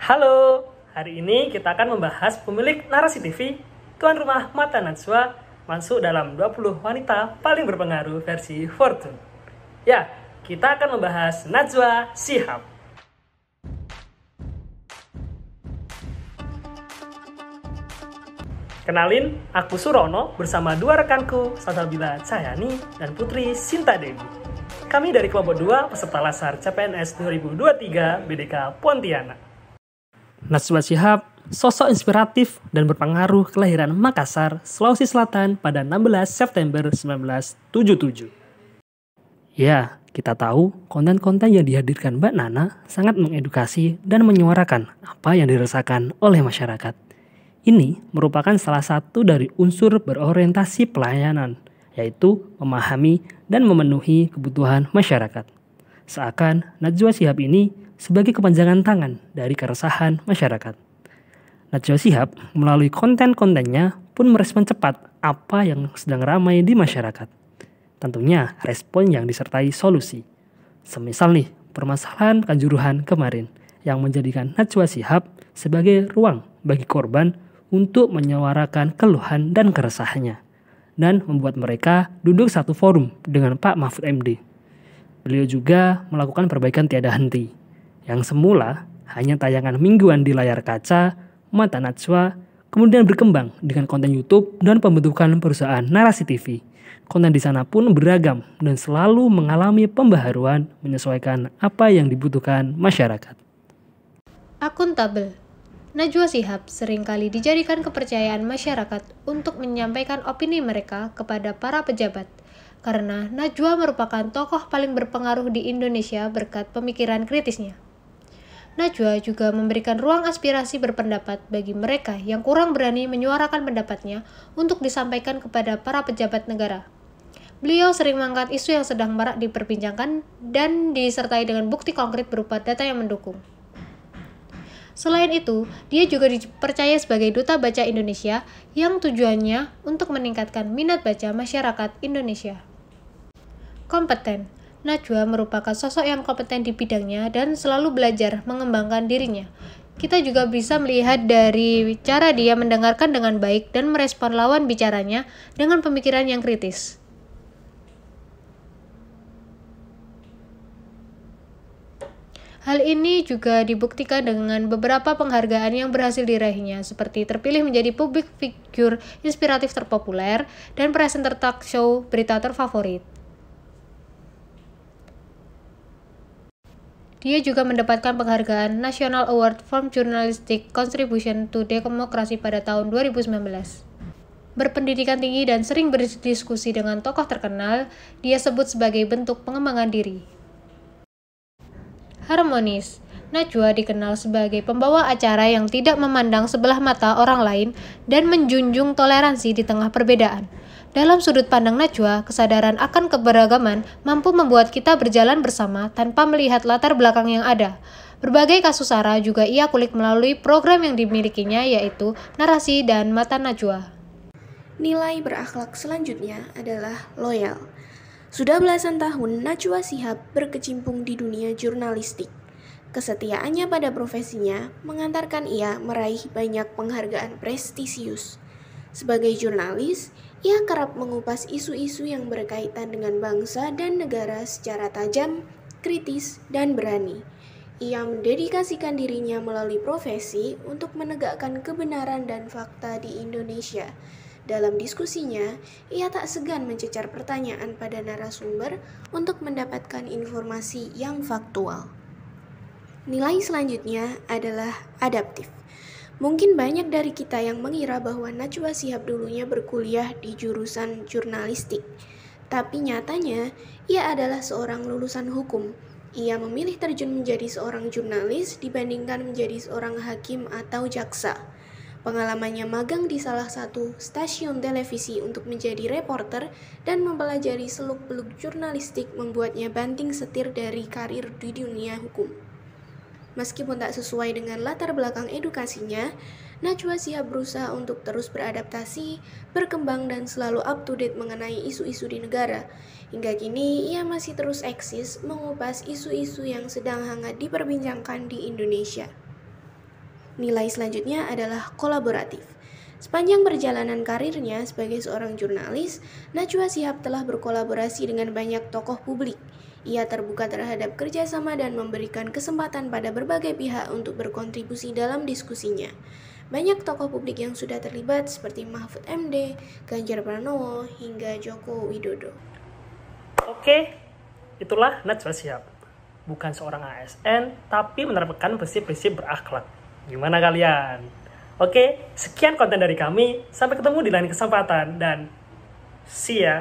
Halo, hari ini kita akan membahas pemilik narasi TV, tuan rumah Mata Najwa, masuk dalam 20 wanita paling berpengaruh versi Fortune. Ya, kita akan membahas Najwa Shihab. Kenalin, aku Surono bersama dua rekanku, Salsabila Cahyani dan Putri Sinta Dewi. Kami dari kelompok 2 peserta Lasar CPNS 2023 BDK Pontianak. Najwa Shihab, sosok inspiratif dan berpengaruh kelahiran Makassar, Sulawesi Selatan pada 16 September 1977. Ya, kita tahu konten-konten yang dihadirkan Mbak Nana sangat mengedukasi dan menyuarakan apa yang dirasakan oleh masyarakat. Ini merupakan salah satu dari unsur berorientasi pelayanan, yaitu memahami dan memenuhi kebutuhan masyarakat. Seakan Najwa Shihab ini sebagai kepanjangan tangan dari keresahan masyarakat. Najwa Shihab melalui konten-kontennya pun merespon cepat apa yang sedang ramai di masyarakat. Tentunya respon yang disertai solusi. Semisal nih, permasalahan Kanjuruhan kemarin yang menjadikan Najwa Shihab sebagai ruang bagi korban untuk menyuarakan keluhan dan keresahannya dan membuat mereka duduk satu forum dengan Pak Mahfud MD. Beliau juga melakukan perbaikan tiada henti yang semula hanya tayangan mingguan di layar kaca Mata Najwa, kemudian berkembang dengan konten YouTube dan pembentukan perusahaan narasi TV. Konten di sana pun beragam dan selalu mengalami pembaharuan menyesuaikan apa yang dibutuhkan masyarakat. Akuntabel. Najwa Shihab seringkali dijadikan kepercayaan masyarakat untuk menyampaikan opini mereka kepada para pejabat, karena Najwa merupakan tokoh paling berpengaruh di Indonesia berkat pemikiran kritisnya. Najwa juga memberikan ruang aspirasi berpendapat bagi mereka yang kurang berani menyuarakan pendapatnya untuk disampaikan kepada para pejabat negara. Beliau sering mengangkat isu yang sedang marak diperbincangkan dan disertai dengan bukti konkret berupa data yang mendukung. Selain itu, dia juga dipercaya sebagai Duta Baca Indonesia yang tujuannya untuk meningkatkan minat baca masyarakat Indonesia. Kompeten. Najwa merupakan sosok yang kompeten di bidangnya dan selalu belajar mengembangkan dirinya. Kita juga bisa melihat dari cara dia mendengarkan dengan baik dan merespon lawan bicaranya dengan pemikiran yang kritis. Hal ini juga dibuktikan dengan beberapa penghargaan yang berhasil diraihnya, seperti terpilih menjadi public figure inspiratif terpopuler dan presenter talk show berita terfavorit. Dia juga mendapatkan penghargaan National Award for Journalistic Contribution to Democracy pada tahun 2019. Berpendidikan tinggi dan sering berdiskusi dengan tokoh terkenal, dia sebut sebagai bentuk pengembangan diri. Harmonis. Najwa dikenal sebagai pembawa acara yang tidak memandang sebelah mata orang lain dan menjunjung toleransi di tengah perbedaan. Dalam sudut pandang Najwa, kesadaran akan keberagaman mampu membuat kita berjalan bersama tanpa melihat latar belakang yang ada. Berbagai kasus SARA juga ia kulik melalui program yang dimilikinya, yaitu Narasi dan Mata Najwa. Nilai berakhlak selanjutnya adalah loyal. Sudah belasan tahun Najwa Shihab berkecimpung di dunia jurnalistik. Kesetiaannya pada profesinya mengantarkan ia meraih banyak penghargaan prestisius. Sebagai jurnalis, ia kerap mengupas isu-isu yang berkaitan dengan bangsa dan negara secara tajam, kritis, dan berani. Ia mendedikasikan dirinya melalui profesi untuk menegakkan kebenaran dan fakta di Indonesia. Dalam diskusinya, ia tak segan mencecar pertanyaan pada narasumber untuk mendapatkan informasi yang faktual. Nilai selanjutnya adalah adaptif. Mungkin banyak dari kita yang mengira bahwa Najwa Shihab dulunya berkuliah di jurusan jurnalistik. Tapi nyatanya, ia adalah seorang lulusan hukum. Ia memilih terjun menjadi seorang jurnalis dibandingkan menjadi seorang hakim atau jaksa. Pengalamannya magang di salah satu stasiun televisi untuk menjadi reporter dan mempelajari seluk-beluk jurnalistik membuatnya banting setir dari karir di dunia hukum. Meskipun tak sesuai dengan latar belakang edukasinya, Najwa Shihab berusaha untuk terus beradaptasi, berkembang dan selalu up to date mengenai isu-isu di negara. Hingga kini ia masih terus eksis mengupas isu-isu yang sedang hangat diperbincangkan di Indonesia. Nilai selanjutnya adalah kolaboratif. Sepanjang perjalanan karirnya sebagai seorang jurnalis, Najwa Shihab telah berkolaborasi dengan banyak tokoh publik. Ia terbuka terhadap kerjasama dan memberikan kesempatan pada berbagai pihak untuk berkontribusi dalam diskusinya. Banyak tokoh publik yang sudah terlibat seperti Mahfud MD, Ganjar Pranowo, hingga Joko Widodo. Oke, itulah Najwa Shihab. Bukan seorang ASN, tapi menerapkan prinsip-prinsip berakhlak. Gimana kalian? Oke, sekian konten dari kami. Sampai ketemu di lain kesempatan dan see ya.